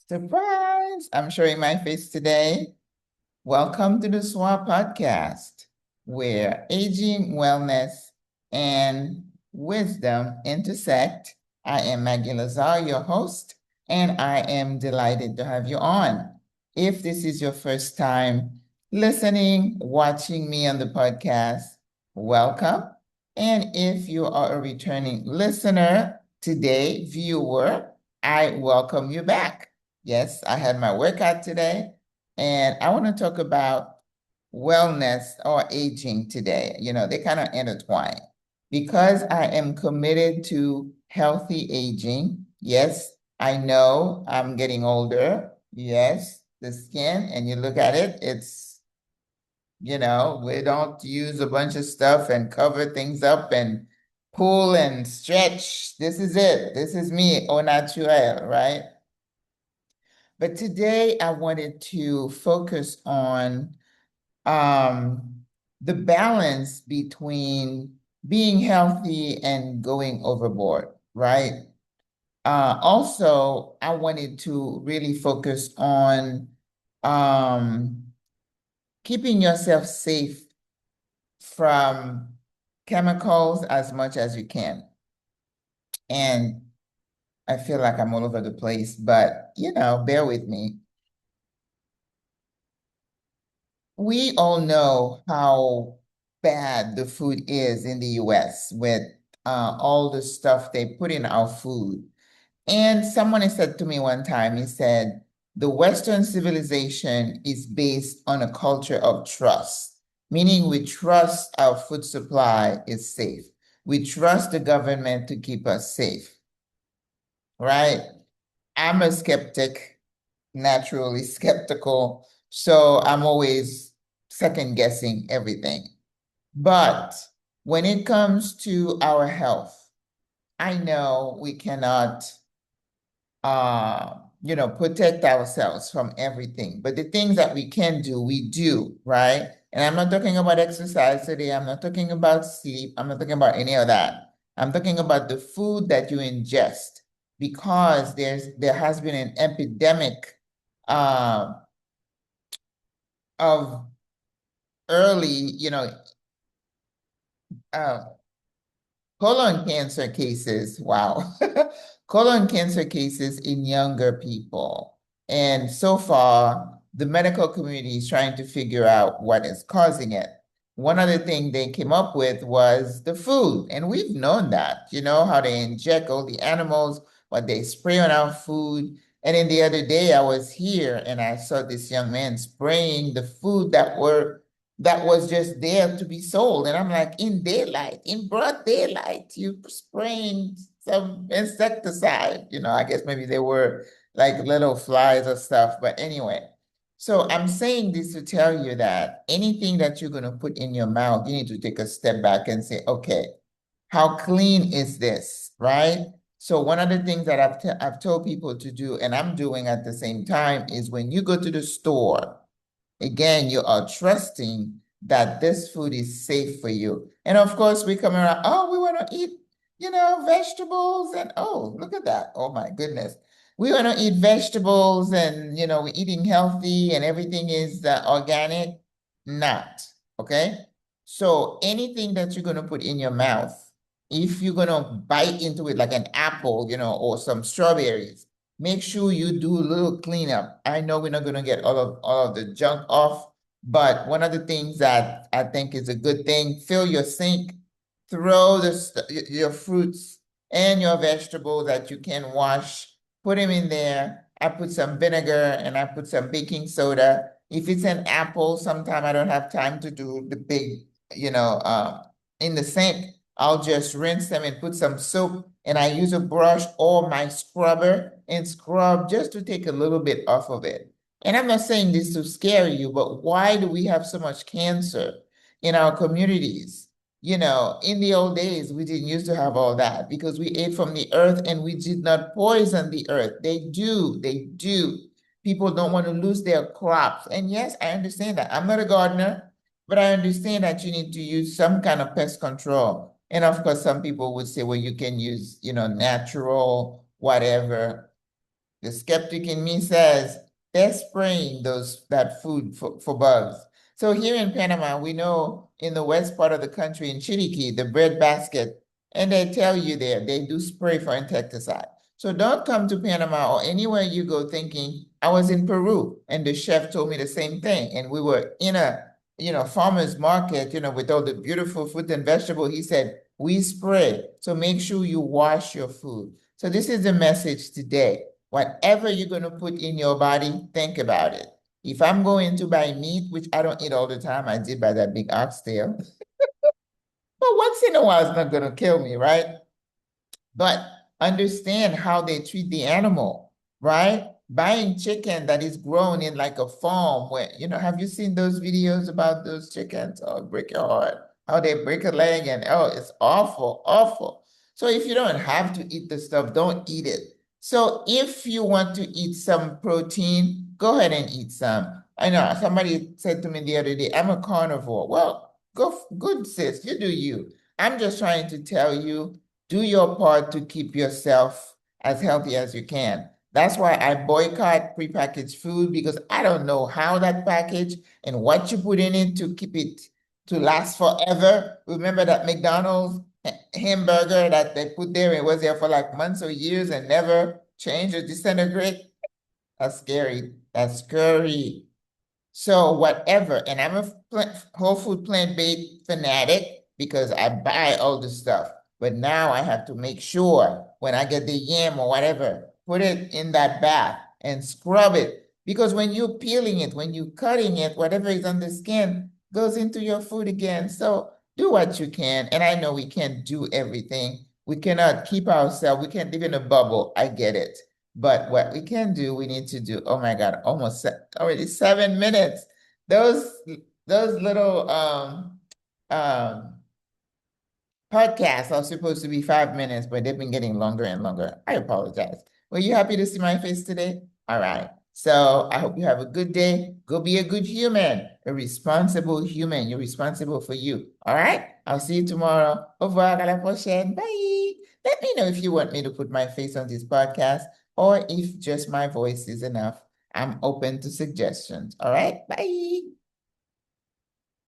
Surprise! I'm showing my face today. Welcome to the SWRA podcast, where aging, wellness, and wisdom intersect. I am Maggie Lazar, your host, and I am delighted to have you on. If this is your first time listening, watching me on the podcast, welcome. And if you are a returning listener today, viewer, I welcome you back. Yes, I had my workout today. And I want to talk about wellness or aging today. They kind of intertwine because I am committed to healthy aging. Yes, I know I'm getting older. Yes, the skin, and you look at it, we don't use a bunch of stuff and cover things up and pull and stretch. This is it. This is me, au naturel, right? But today I wanted to focus on the balance between being healthy and going overboard, right? Also, I wanted to really focus on um, keeping yourself safe from chemicals as much as you can. And I feel like I'm all over the place, but bear with me. We all know how bad the food is in the US with all the stuff they put in our food. And someone has said to me one time, he said, the Western civilization is based on a culture of trust, meaning we trust our food supply is safe. We trust the government to keep us safe, right? I'm a skeptic, naturally skeptical. So I'm always second guessing everything. But when it comes to our health, I know we cannot, protect ourselves from everything. But the things that we can do, we do, right? And I'm not talking about exercise today. I'm not talking about sleep. I'm not talking about any of that. I'm talking about the food that you ingest because there has been an epidemic uh, of early, uh, colon cancer cases. Wow. Colon cancer cases in younger people. And so far, the medical community is trying to figure out what is causing it. One other thing they came up with was the food. And we've known that, how they inject all the animals, what they spray on our food. And then the other day I was here and I saw this young man spraying the food that was just there to be sold. And I'm like, in daylight, in broad daylight, you spraying some insecticide. I guess maybe they were like little flies or stuff. But anyway, so I'm saying this to tell you that anything that you're going to put in your mouth, you need to take a step back and say, okay, how clean is this, right? So one of the things that I've told people to do, and I'm doing at the same time, is when you go to the store, again, you are trusting that this food is safe for you. And of course, we come around, oh, we want to eat, vegetables. And oh, look at that. Oh my goodness. We want to eat vegetables and, we're eating healthy and everything is organic. Not, okay? So anything that you're going to put in your mouth, if you're going to bite into it like an apple, or some strawberries, make sure you do a little cleanup. I know we're not going to get all of the junk off, but one of the things that I think is a good thing, fill your sink, throw your fruits and your vegetables that you can wash, put them in there. I put some vinegar and I put some baking soda. If it's an apple, sometime I don't have time to do the big, in the sink. I'll just rinse them and put some soap and I use a brush or my scrubber and scrub just to take a little bit off of it. And I'm not saying this to scare you, but why do we have so much cancer in our communities? In the old days, we didn't used to have all that because we ate from the earth and we did not poison the earth. They do. People don't want to lose their crops. And yes, I understand that. I'm not a gardener, but I understand that you need to use some kind of pest control. And of course, some people would say, well, you can use, natural, whatever. The skeptic in me says they're spraying that food for bugs. So here in Panama, we know in the west part of the country, in Chiriquí, the bread basket, and they tell you there, they do spray for insecticide. So don't come to Panama or anywhere you go thinking, I was in Peru and the chef told me the same thing. And we were in a, farmer's market, with all the beautiful fruit and vegetable. He said, we spray. So make sure you wash your food. So this is the message today. Whatever you're going to put in your body, think about it. If I'm going to buy meat, which I don't eat all the time, I did buy that big oxtail. But once in a while, it's not going to kill me, right? But understand how they treat the animal, right? Buying chicken that is grown in like a farm where, have you seen those videos about those chickens? Oh, break your heart. How they break a leg and oh, it's awful, awful. So if you don't have to eat the stuff, don't eat it. So if you want to eat some protein, go ahead and eat some. I know somebody said to me the other day, I'm a carnivore. Well, good sis, you do you. I'm just trying to tell you do your part to keep yourself as healthy as you can. That's why I boycott prepackaged food because I don't know how that package and what you put in it to keep it to last forever. Remember that McDonald's hamburger that they put there, it was there for like months or years and never changed or disintegrate? That's scary. That's scary. So whatever, and I'm a whole food plant-based fanatic because I buy all the stuff. But now I have to make sure when I get the yam or whatever, put it in that bath and scrub it. Because when you're peeling it, when you're cutting it, whatever is on the skin goes into your food again. So do what you can. And I know we can't do everything. We cannot keep ourselves, we can't live in a bubble. I get it. But what we can do, we need to do, oh my God, already 7 minutes. Those little um podcasts are supposed to be 5 minutes, but they've been getting longer and longer. I apologize. Were you happy to see my face today? All right. So I hope you have a good day. Go be a good human, a responsible human. You're responsible for you. All right. I'll see you tomorrow. Au revoir, à la prochaine. Bye. Let me know if you want me to put my face on this podcast or if just my voice is enough. I'm open to suggestions. All right. Bye.